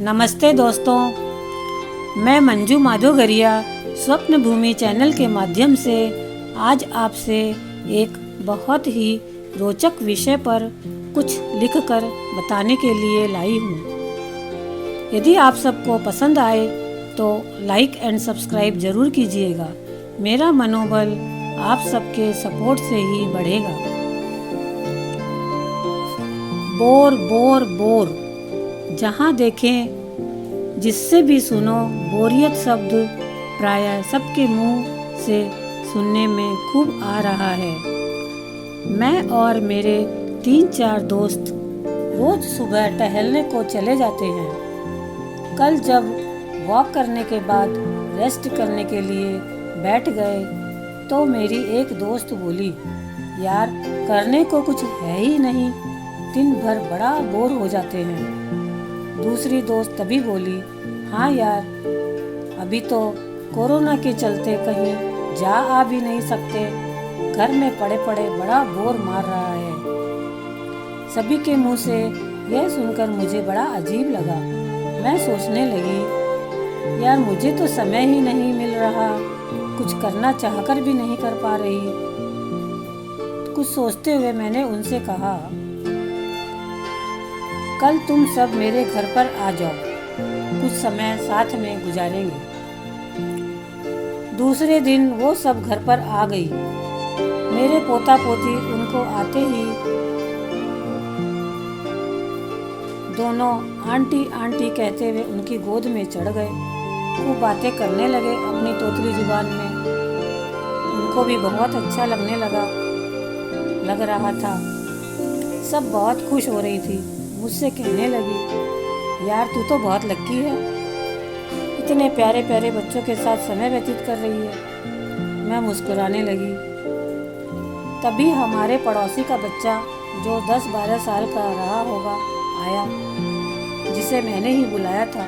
नमस्ते दोस्तों, मैं मंजू माधोगरिया स्वप्न भूमि चैनल के माध्यम से आज आपसे एक बहुत ही रोचक विषय पर कुछ लिखकर बताने के लिए लाई हूँ। यदि आप सबको पसंद आए तो लाइक एंड सब्सक्राइब ज़रूर कीजिएगा। मेरा मनोबल आप सबके सपोर्ट से ही बढ़ेगा। बोर बोर बोर, जहाँ देखें जिससे भी सुनो बोरियत शब्द प्रायः सबके मुंह से सुनने में खूब आ रहा है। मैं और मेरे 3-4 दोस्त रोज सुबह टहलने को चले जाते हैं। कल जब वॉक करने के बाद रेस्ट करने के लिए बैठ गए तो मेरी एक दोस्त बोली, यार करने को कुछ है ही नहीं, दिन भर बड़ा बोर हो जाते हैं। दूसरी दोस्त तभी बोली, हाँ यार, अभी तो कोरोना के चलते कहीं जा आ भी नहीं सकते, घर में पड़े पड़े बड़ा बोर मार रहा है। सभी के मुंह से यह सुनकर मुझे बड़ा अजीब लगा। मैं सोचने लगी, यार मुझे तो समय ही नहीं मिल रहा, कुछ करना चाहकर भी नहीं कर पा रही। कुछ सोचते हुए मैंने उनसे कहा, कल तुम सब मेरे घर पर आ जाओ, कुछ समय साथ में गुजारेंगे। दूसरे दिन वो सब घर पर आ गई। मेरे पोता पोती उनको आते ही दोनों आंटी आंटी कहते हुए उनकी गोद में चढ़ गए। खूब बातें करने लगे अपनी तोतली जुबान में। उनको भी बहुत अच्छा लग रहा था। सब बहुत खुश हो रही थी। मुझसे कहने लगी, यार तू तो बहुत लक्की है, इतने प्यारे प्यारे बच्चों के साथ समय व्यतीत कर रही है। मैं मुस्कुराने लगी। तभी हमारे पड़ोसी का बच्चा जो 10-12 साल का रहा होगा आया, जिसे मैंने ही बुलाया था।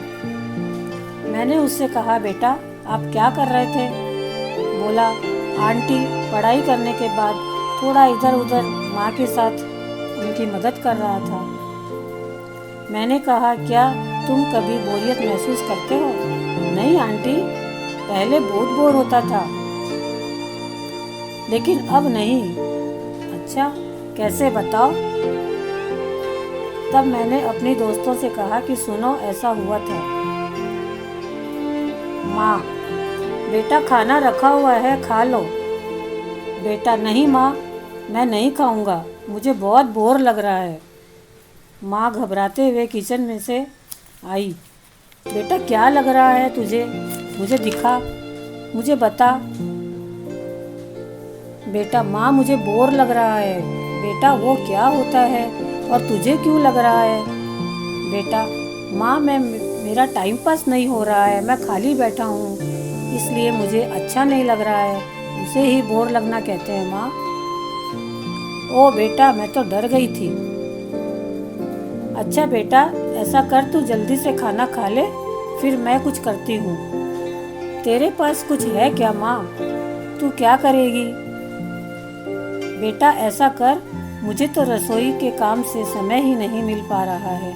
मैंने उससे कहा, बेटा आप क्या कर रहे थे? बोला, आंटी पढ़ाई करने के बाद थोड़ा इधर उधर माँ के साथ उनकी मदद कर रहा था। मैंने कहा, क्या तुम कभी बोरियत महसूस करते हो? नहीं आंटी, पहले बहुत बोर होता था, लेकिन अब नहीं। अच्छा, कैसे बताओ? तब मैंने अपनी दोस्तों से कहा कि सुनो, ऐसा हुआ था। माँ, बेटा खाना रखा हुआ है, खा लो। बेटा, नहीं माँ, मैं नहीं खाऊंगा, मुझे बहुत बोर लग रहा है। माँ घबराते हुए किचन में से आई। बेटा क्या लग रहा है तुझे? मुझे दिखा, मुझे बता। बेटा, माँ मुझे बोर लग रहा है। बेटा वो क्या होता है और तुझे क्यों लग रहा है? बेटा, माँ मेरा टाइम पास नहीं हो रहा है, मैं खाली बैठा हूँ, इसलिए मुझे अच्छा नहीं लग रहा है, उसे ही बोर लगना कहते हैं माँ। ओ बेटा, मैं तो डर गई थी। अच्छा बेटा, ऐसा कर, तू जल्दी से खाना खा ले, फिर मैं कुछ करती हूँ। तेरे पास कुछ है क्या माँ? तू क्या करेगी? बेटा ऐसा कर, मुझे तो रसोई के काम से समय ही नहीं मिल पा रहा है,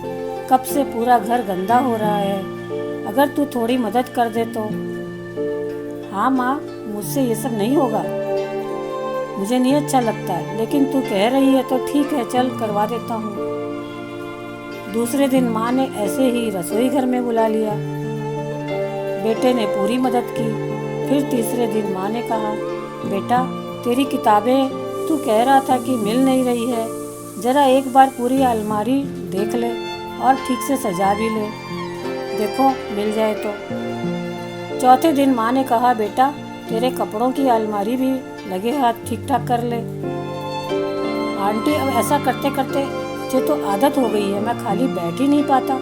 कब से पूरा घर गंदा हो रहा है, अगर तू थोड़ी मदद कर दे तो। हाँ माँ, मुझसे ये सब नहीं होगा, मुझे नहीं अच्छा लगता, लेकिन तू कह रही है तो ठीक है, चल करवा देता हूँ। दूसरे दिन माँ ने ऐसे ही रसोई घर में बुला लिया। बेटे ने पूरी मदद की। फिर तीसरे दिन माँ ने कहा, बेटा तेरी किताबें तू कह रहा था कि मिल नहीं रही है, ज़रा एक बार पूरी अलमारी देख ले और ठीक से सजा भी ले, देखो मिल जाए तो। चौथे दिन माँ ने कहा, बेटा तेरे कपड़ों की अलमारी भी लगे हाथ ठीक ठाक कर ले। आंटी, अब ऐसा करते करते मुझे तो आदत हो गई है, मैं खाली बैठ ही नहीं पाता,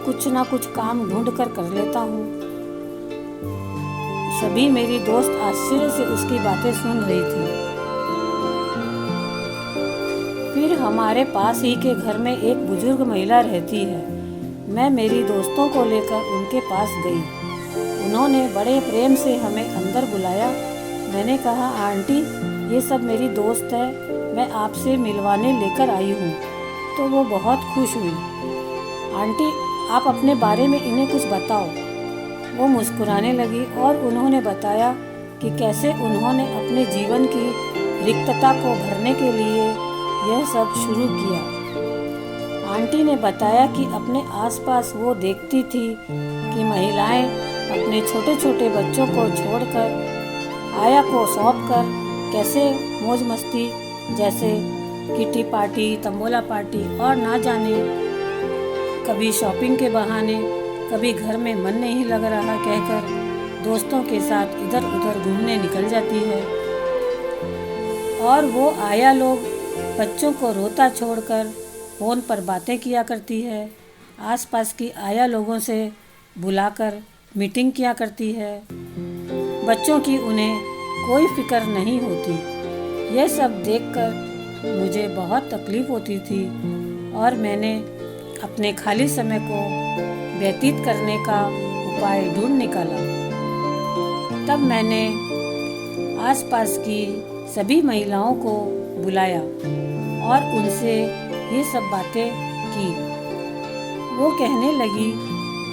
कुछ ना कुछ काम ढूंढ कर लेता हूँ। सभी मेरी दोस्त आश्चर्य से उसकी बातें सुन रही थी। फिर हमारे पास ही के घर में एक बुजुर्ग महिला रहती है। मैं मेरी दोस्तों को लेकर उनके पास गई। उन्होंने बड़े प्रेम से हमें अंदर बुलाया। मैंने कहा, आंटी ये सब मेरी दोस्त है, मैं आपसे मिलवाने लेकर आई हूँ। तो वो बहुत खुश हुई। आंटी आप अपने बारे में इन्हें कुछ बताओ। वो मुस्कुराने लगी और उन्होंने बताया कि कैसे उन्होंने अपने जीवन की रिक्तता को भरने के लिए यह सब शुरू किया। आंटी ने बताया कि अपने आसपास वो देखती थी कि महिलाएं अपने छोटे छोटे बच्चों को छोड़कर आया को सौंपकर कैसे मौज मस्ती जैसे किटी पार्टी, तंबोला पार्टी और ना जाने कभी शॉपिंग के बहाने, कभी घर में मन नहीं लग रहा कहकर दोस्तों के साथ इधर उधर घूमने निकल जाती है। और वो आया लोग बच्चों को रोता छोड़कर फ़ोन पर बातें किया करती है, आसपास की आया लोगों से बुलाकर मीटिंग किया करती है। बच्चों की उन्हें कोई फिक्र नहीं होती। यह सब देखकर मुझे बहुत तकलीफ़ होती थी और मैंने अपने खाली समय को व्यतीत करने का उपाय ढूंढ निकाला। तब मैंने आसपास की सभी महिलाओं को बुलाया और उनसे ये सब बातें की। वो कहने लगी,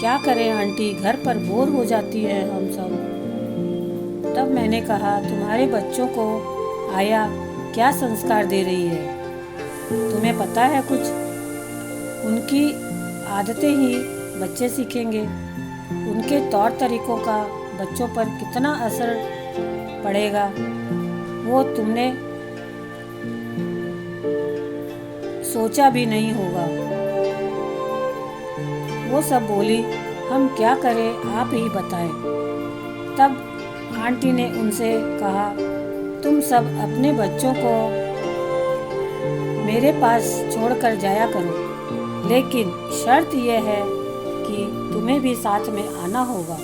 क्या करें आंटी, घर पर बोर हो जाती है हम सब। तब मैंने कहा, तुम्हारे बच्चों को आया क्या संस्कार दे रही है, तुम्हें पता है कुछ? उनकी आदतें ही बच्चे सीखेंगे। उनके तौर तरीकों का बच्चों पर कितना असर पड़ेगा वो तुमने सोचा भी नहीं होगा। वो सब बोली, हम क्या करें आप ही बताएं। तब आंटी ने उनसे कहा, तुम सब अपने बच्चों को मेरे पास छोड़कर जाया करो, लेकिन शर्त यह है कि तुम्हें भी साथ में आना होगा।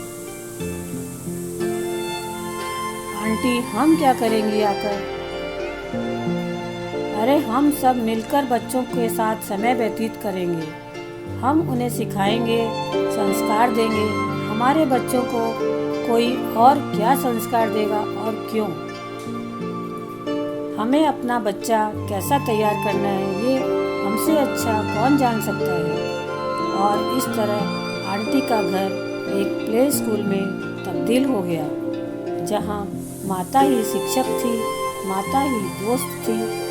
आंटी, हम क्या करेंगी आकर? अरे हम सब मिलकर बच्चों के साथ समय व्यतीत करेंगे। हम उन्हें सिखाएंगे, संस्कार देंगे। हमारे बच्चों को कोई और क्या संस्कार देगा और क्यों? हमें अपना बच्चा कैसा तैयार करना है ये हमसे अच्छा कौन जान सकता है। और इस तरह आंटी का घर एक प्ले स्कूल में तब्दील हो गया, जहाँ माता ही शिक्षक थी, माता ही दोस्त थी।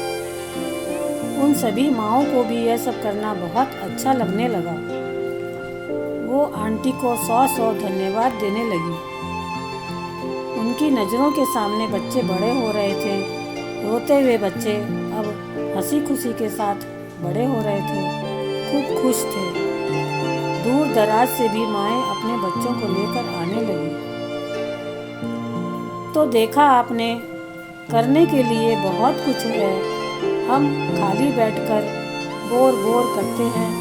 उन सभी माँओं को भी यह सब करना बहुत अच्छा लगने लगा। वो आंटी को 100 धन्यवाद देने लगी। उनकी नज़रों के सामने बच्चे बड़े हो रहे थे। रोते हुए बच्चे अब हंसी खुशी के साथ बड़े हो रहे थे, खूब खुश थे। दूर दराज से भी माएँ अपने बच्चों को लेकर आने लगी। तो देखा आपने, करने के लिए बहुत कुछ है। हम खाली बैठकर बोर करते हैं,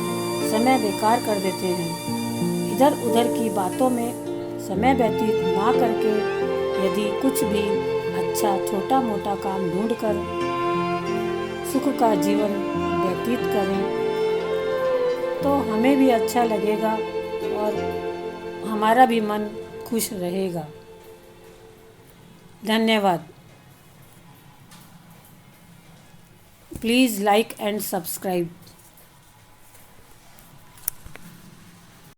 समय बेकार कर देते हैं। इधर उधर की बातों में समय व्यतीत ना करके यदि कुछ भी अच्छा छोटा मोटा काम ढूंढकर सुख का जीवन व्यतीत करें तो हमें भी अच्छा लगेगा और हमारा भी मन खुश रहेगा। धन्यवाद। Please like and subscribe.